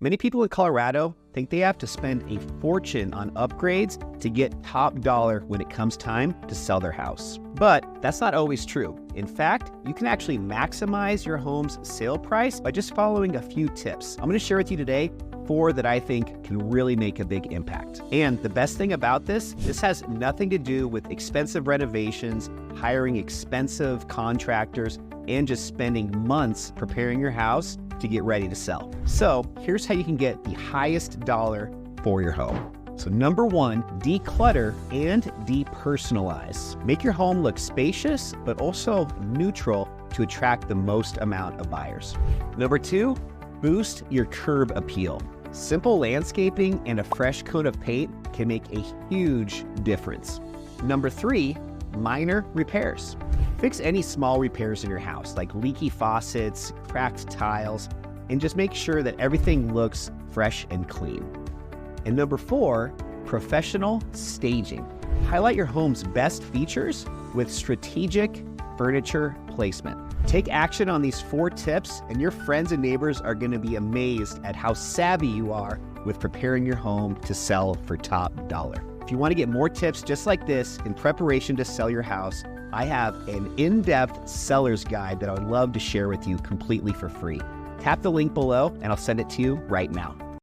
Many people in Colorado think they have to spend a fortune on upgrades to get top dollar when it comes time to sell their house. But that's not always true. In fact, you can actually maximize your home's sale price by just following a few tips. I'm going to share with you today 4 that I think can really make a big impact. And the best thing about this has nothing to do with expensive renovations, hiring expensive contractors, and just spending months preparing your house to get ready to sell. So here's how you can get the highest dollar for your home. So number 1, declutter and depersonalize. Make your home look spacious, but also neutral to attract the most amount of buyers. Number 2, boost your curb appeal. Simple landscaping and a fresh coat of paint can make a huge difference. Number 3, minor repairs. Fix any small repairs in your house, like leaky faucets, cracked tiles, and just make sure that everything looks fresh and clean. And number 4, professional staging. Highlight your home's best features with strategic furniture placement. Take action on these 4 tips, and your friends and neighbors are going to be amazed at how savvy you are with preparing your home to sell for top dollar. If you want to get more tips just like this in preparation to sell your house, I have an in-depth seller's guide that I would love to share with you completely for free. Tap the link below and I'll send it to you right now.